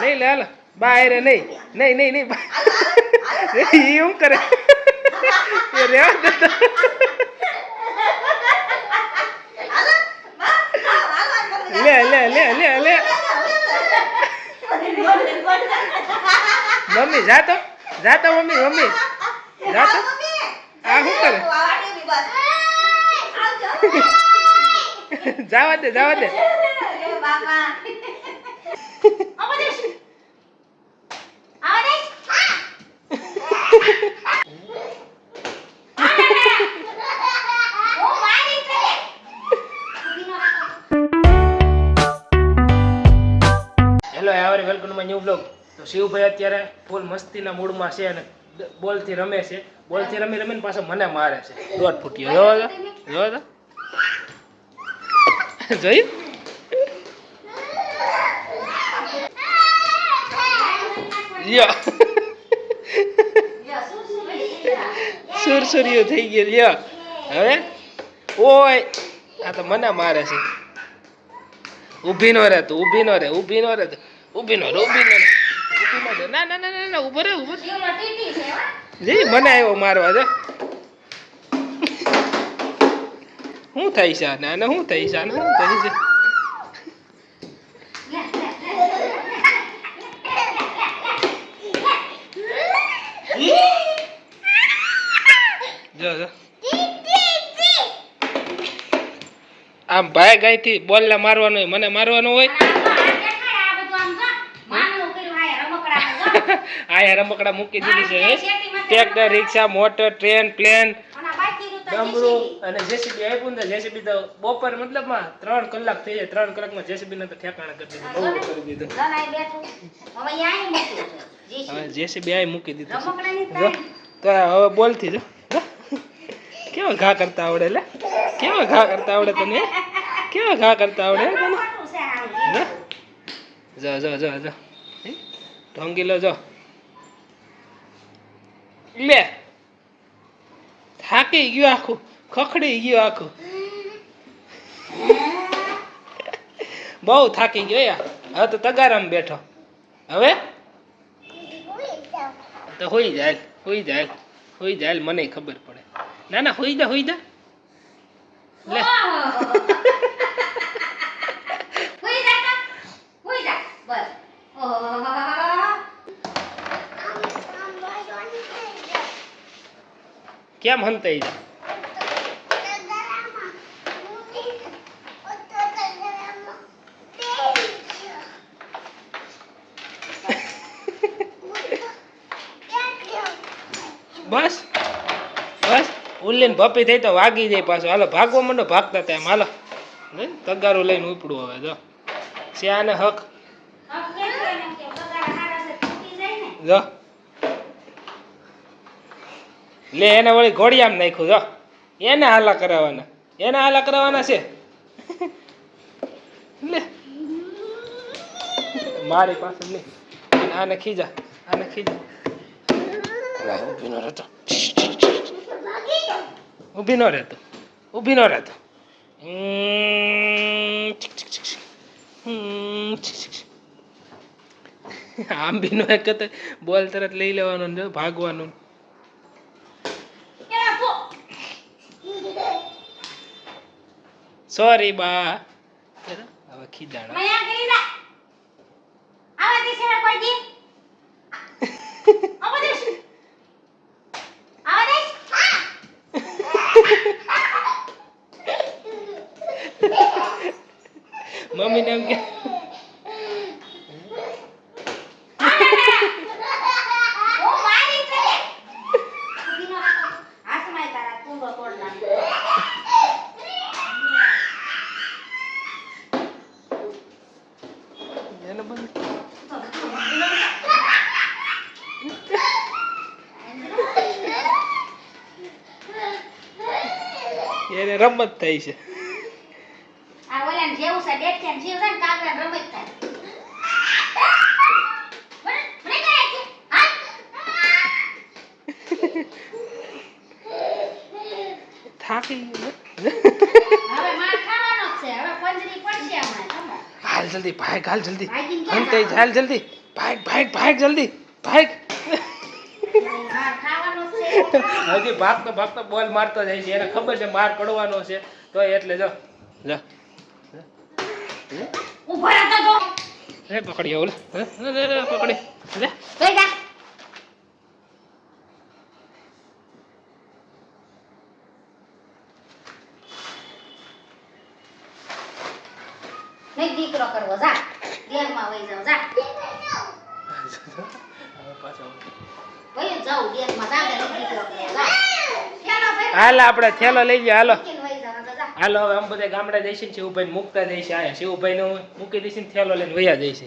નહીં લે હાલો બહાર નહીં નહીં નહીં નહીં એમ કરે એ રેવા દેતો લે લે લે લે લે મમ્મી જાતો જાતો મમ્મી મમ્મી જાતો આ શું કરે જવા દે જવા દે હેલો યાર welcome to my new blog. તો શિવભાઈ અત્યારે ફૂલ મસ્તીના મૂડમાં છે અને બોલથી રમે છે. બોલથી રમી રમીને પાછો મને મારે છે. દોઢ ફૂટ્યો જોવો તો જોવો તો જોયું લ્યો સુરસુરિયો થઈ ગયો લ્યો હવે ઓય આ તો મને મારે છે. ઊભી નો રહે તું ઊભી નો રહે ઊભી નો રહે ઊભી નો રહે ઊભી નો રહે ના ના ના ના ઊભો રહે ઊભો જી મને આવ્યો મારવા જો શું થાય છે આને આને શું થાય છે આને શું થાય છે જો જો આમ ભાઈ ગાય થી બોલ ને મારવાનો હોય મને મારવાનો હોય આ રમકડા મૂકી દીધી છે ટ્રેક્ટર રિક્ષા મોટર ટ્રેન પ્લેન ડમરું અને જેસીબી આપ્યું ને જેસીબી તો બપોર મતલબમાં 3 કલાક થઈ જાય 3 કલાકમાં જેસીબી ને તો ઠેકાણા કરી દીધું બહુ કરી દીધું હવે જેસીબી આ મૂકી દીધું તો હવે બોલથી જો કેવા ઘા કરતા આવડે લે કેવા ઘા કરતા આવડે તને કેવા ઘા કરતા આવડે તને જો જો જો જો ઢોંગી લો જો લે થાકી ગયો આખું ખખડી ગયો આખું બહુ થાકી ગયો યાર હવે તો તગારામાં બેઠો હવે તો હોઈ જાય હોઈ જાય હોઈ જાય મને ખબર પડે ના ના હોઈ જા હોઈ જા લે હોઈ જા બસ કેમ હંતાઈ જા બસ બસ ઉલ્લીને ભપી થઈ તો વાગી જાય પાછો હાલો ભાગવા માંડો ભાગતા તેમ હાલો તગારું લઈને ઉપડું હવે જો શ્યાને હક જો લે એને વળી ઘોડિયામાં નાખ્યું જો એને હાલા કરાવવાના છે લે મારી પાસે નહીં આને ખીજા ઊભી નો રહેતો આમ બી નો એક બોલ તરત લઈ લેવાનો ભાગવાનું સોરી બા હવે ખીજાણા મમ્મી ને એમ કે એને રમત થઈ છે આ ઓલાને જેવું છે ડેટ કેમ જીવ છે ને કાગડા રમત થાય મને કરે છે હા થાકી હવે માર ખાવાનો છે હવે પંજરી પડશે હમણાં હાલ જલ્દી ભાઈ હાલ જલ્દી અંતે હાલ જલ્દી ભાગ ભાગ ભાગ જલ્દી ભાગ. માર ખાવાનો છે. હજી ભાગતો બોલ મારતો જાય છે. એને ખબર છે માર પડવાનો છે તો એટલે જો જા ઊભો રહેતો જો. લે પકડી ઓલે લે પકડી લે. લઈ જા. નહીં દીકરો કરવો જા. ઘેરમાં વઈ જાવ જા. વઈ જાવ ઘેરમાં જા. દીકરો કરવો જા. ચાલો ભાઈ. હાલ આપણે થેલો લઈ ગયા હાલો. વઈ જાવ તો જા. હાલો હવે આમ બધા ગામડે જઈશું ને શિવભાઈ મૂકતા જઈશે. અહીંયા શિવભાઈ નું મૂકી દઈશું ને થેલો લઈને વયા જઈશે.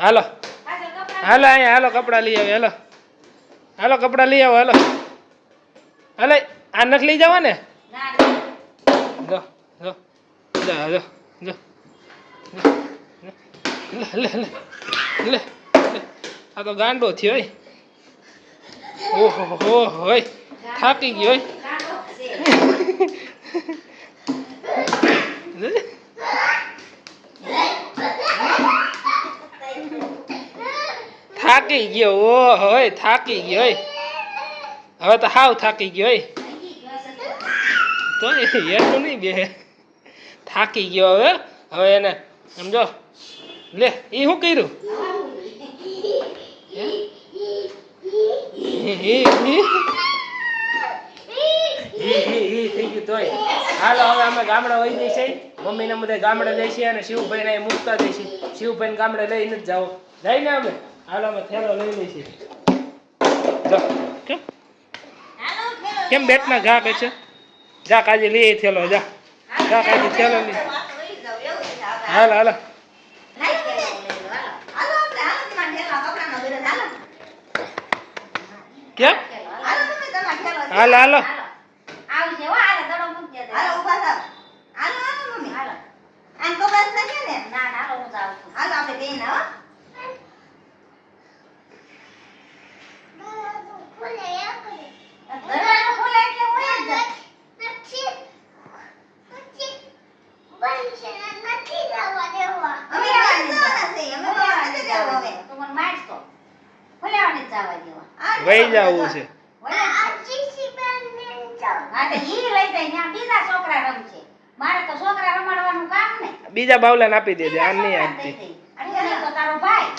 હાલો પાછળ કપડાં હાલો અહીંયા હાલો કપડાં લઈ આવે હાલો હાલો કપડાં લઈ આવો હાલો હાલે આ નથી લઈ જવા ને ના જો જો જા જો જો લે લે લે લે આ તો ગાંડો થયો હોય. ઓહો હો હોય થાકી ગયો હોય. ગાંડો છે. થાકી ગયો ઓ હોય થાકી ગયો હોય. હવે તો હાવ થાકી ગયો હોય તો એટલું નહીં બે થાકી ગયો હવે એને સમજો લે એ શું કર્યું થઈ ગયું તોય હાલો હવે અમે ગામડે વહી જઈશે. મમ્મીને બધા ગામડે જઈશે અને શિવભાઈને અહીં મૂકતા જઈશે. શિવભાઈને ગામડે લઈને જ જાઓ જઈને અમે હાલો અમે થેલો લઈ લઈશું. જો કેમ કેમ બેટના ઘા કે છે જા કાજી લઈ થેલો જા જા કાજી થેલો લઈ હાલો હાલો કેમ હાલો હાલો આવશે હો હાલે દડો મૂકી દે. હાલો ઊભા થાવ. હાલો હાલો મમ્મી. હાલો. આમ તો બસ નથી ને. ના ના હાલો હું જાઉં છું. હાલો આપણે બેન હો. દરવાજો ખોલે એટલે હું જ જાઉં. અમે આવવાના છે. અમે તો આજે જાવ હવે. તું મને મારશો. ખોલેવાની જ જવા દેવા. વહી જવું છે. હા તો ઈ લઈ જાય ત્યાં બીજા છોકરા રમશે. મારે તો છોકરા રમાડવાનું કામ ને. બીજા બાવલાને આપી દેજે આ નહીં આપતી. અને તો તારો ભાઈ.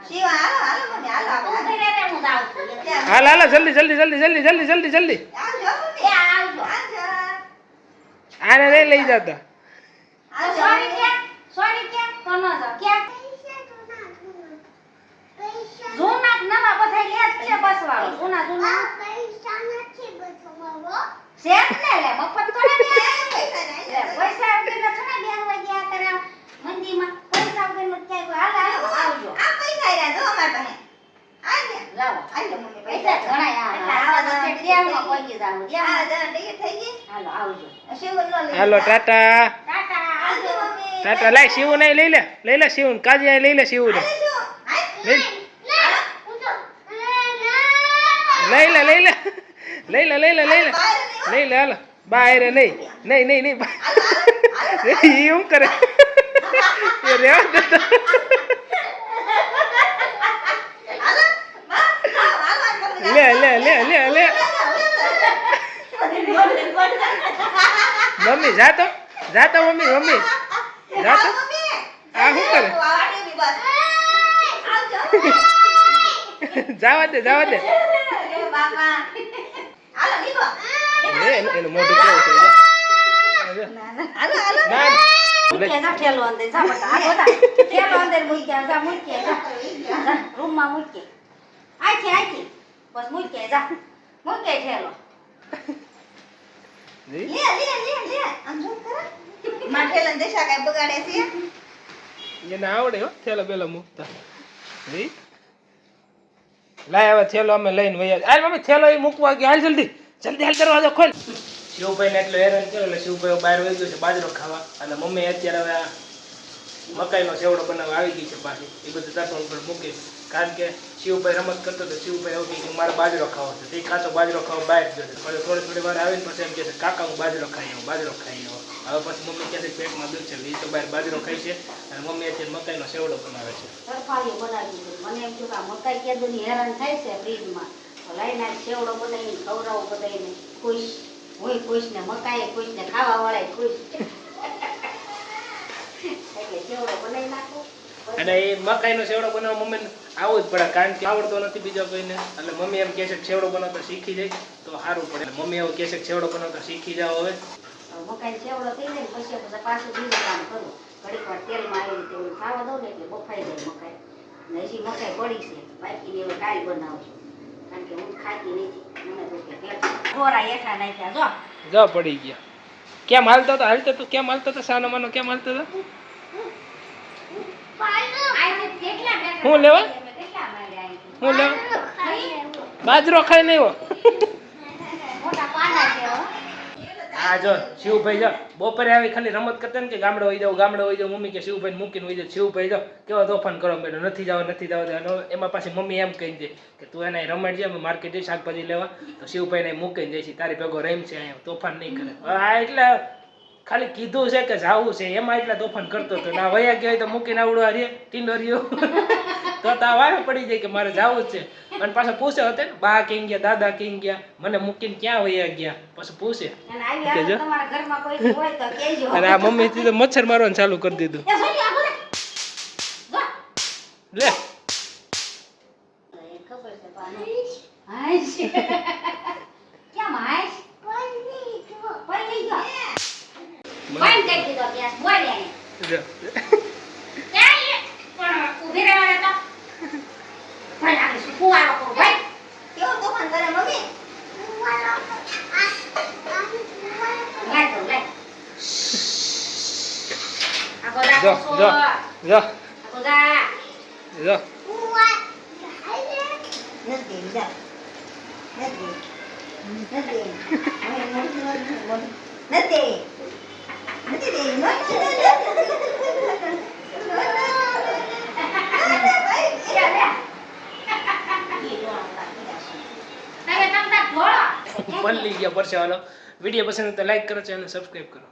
શિવા હાલો હાલો મમ્મી હાલો તું આપણે. ઘરે રે હું જાઉં છું. હાલ હાલો જલ્દી જલ્દી જલ્દી જલ્દી જલ્દી જલ્દી જલ્દી આવજો એ મમ્મી. આવજો. આવજો. આને નહીં લઈ જતા તો આવજો. સોરી ક્યાં? સોરી ક્યાં? તો ન જાઓ. ક્યાં? જૂના જ નવા બધા લે જ છે બસ વાળો. જૂના જૂના શેઠ ને લે મફત થોડા બે લે પૈસા વગર થોડા બેન હોય ગયા કરે મંદીમાં પૈસા વગર નું ક્યાંય કોઈ હાલ હાલો આવજો. આ પૈસા આયા જો અમાર પાસે. આલે. લાવો. આલે મમ્મી પૈસા પૈસા. ઘણા એટલે આવા આવા તો દેવમાં કોઈ જાવ આ દેવ. જરા ટિકિટ થઈ ગઈ. હાલો આવજો. શિવ નો લઈ. હાલો ટાટા ટાટા આવજો આવજો. મમ્મી. ટાટા લાય શિવ નહીં લઈ લે શિવ કાજી અહીં લઈ લે શિવ ને હાલે શું? હાલ. લઈ લઈ લે લઈ લે લઈ લે લઈ લે લઈ લે લઈ લે હાલો બહાર નહીં નહીં નહીં નહીં એ શું કરે એ રેવા દેતો હાલો. બસ હાલો મમ્મી. લે લે લે લે લે મમ્મી જાતો મમ્મી મમ્મી જાતો આ શું કરે જવા દે એનું મોઢું કેવું છે ના મૂકી જા ઠેલો અંદર જા બટા આ બધા ઠેલો અંદર મૂકી જા મૂકી જા રૂમમાં મૂકી આખી બસ મૂકી જા મૂકી ઠેલો એને આવડે હો થેલો પેલો મૂકતા લાય હવે થેલો અમે લઈને વયા હાલ મમ્મી થેલો એ મૂકવા ગયો હાલ જલ્દી હાલ દરવાજો ખોલ શિવભાઈ ને એટલો હેરાન કર્યો એટલે શિવભાઈ બહાર વહી ગયો છે બાજરો ખાવા અને મમ્મી અત્યારે હવે મકાઈનો સેવડો બનાવવા આવી ગઈ છે પાછી એ બધું તાટણ પર મૂકી કારણ કે શિવભાઈ રમત કરતો તો શિવભાઈ એવું કે મારે બાજરો ખાવો છે તે કાચો બાજરો ખાવા બહાર ગયો છે થોડી વાર આવીને પછી એમ કહે છે કાકા હું બાજરો ખાઈ આવું હવે પછી મમ્મી કહે છે પેટમાં દુખ છે એ તો બહાર બાજરો ખાય છે અને મમ્મી અત્યારે મકાઈનો સેવડો બનાવે છે. તરફાળીઓ બનાવી દીધું. મને એમ થયું કે આ મકાઈ કેદુની હેરાન થાય છે ફ્રીજમાં, તો લઈને આ સેવડો બનાવીને ખવડાવું બધાને, ખુશ હું ખુશ ને મકાઈ ખુશ ને ખાવા વાળા ખુશ. એટલે સેવડો બનાવી નાખું. અને એ મકાઈનો સેવડો બનાવવા મમ્મીને આવવું જ પડે કારણ કે આવડતો નથી બીજા કોઈને. એટલે મમ્મી એમ કહે છે કે સેવડો બનાવતા શીખી જાય તો સારું પડે. મમ્મી એવું કહે છે કે સેવડો બનાવતા શીખી જાઓ હવે. મકાઈ સેવડો થઈ જાય ને પછી પાછું બીજું કામ કરું. ઘડીક વાર તેલમાં આવી રીતે ઓલું ખાવા દઉં ને એટલે બફાઈ જાય મકાઈ. ને હજી મકાઈ પડી છે બાકી હવે કાલ બનાવશું કારણ કે હું ખાતી નથી. મને તો કે થોડા એઠા નાખ્યા જો પડી ગયા. કેમ હાલતો તો કેમ હાલતો તો સાનો માનો કેમ હાલતો તો હું લેવા બાજરો ખાઈને આવ્યો. મોટા પાના છે હો. હા જો શિવભાઈ જો બપોરે આવી ખાલી રમત કરતા ને કે ગામડે વહી જાવ મમ્મી કે શિવભાઈ મૂકીને વહી જાવ. શિવભાઈ જો કેવો તોફાન કરો બેઠો નથી જાવ એમાં પાછી મમ્મી એમ કહી દે કે તું એને રમત છે અમે માર્કેટ જઈ શાકભાજી લેવા તો શિવભાઈને મૂકીને જઈશ તારી ભેગો રહીમ છે અહીંયા તોફાન નહીં કરે. હા એટલે ખાલી કીધું છે કે જાવું છે એમાં એટલા તોફાન કરતો હતો ના વયા ગયો હોય તો મૂકીને આવડવા રે ટીંડો રહ્યો તો આ વારે પડી જાય કે મારે જાવું જ છે. અને પાછા પૂછે હોતે ને બા ક્યાં ગયા દાદા ક્યાં ગયા મને મૂકીને ક્યાં વયા ગયા પછી પૂછે. તમારા ઘરમાં કોઈ હોય તો કહેજો. અને આ મમ્મી થી તો મચ્છર મારવાનું ચાલુ કરી દીધું. લે ખબર છે પાનો હાઈશ કેમ હાઈશ કોઈ લઈ ગયો કોઈ કહી દીધો ત્યાં બોલે જો ક્યાં પણ ઉભી રહેવાના તો ભાઈ આ શું કુવારો કો ભાઈ કેવો તોફાન કરે મમ્મી લાઈ તો લાઈ આકો જા જો જો જો આકો જા જો નથી જા નથી પલ્લી ગયા પરસેવાનો. વિડીયો પસંદ તો લાઈક કરો ચેનલ સબસ્ક્રાઈબ કરો.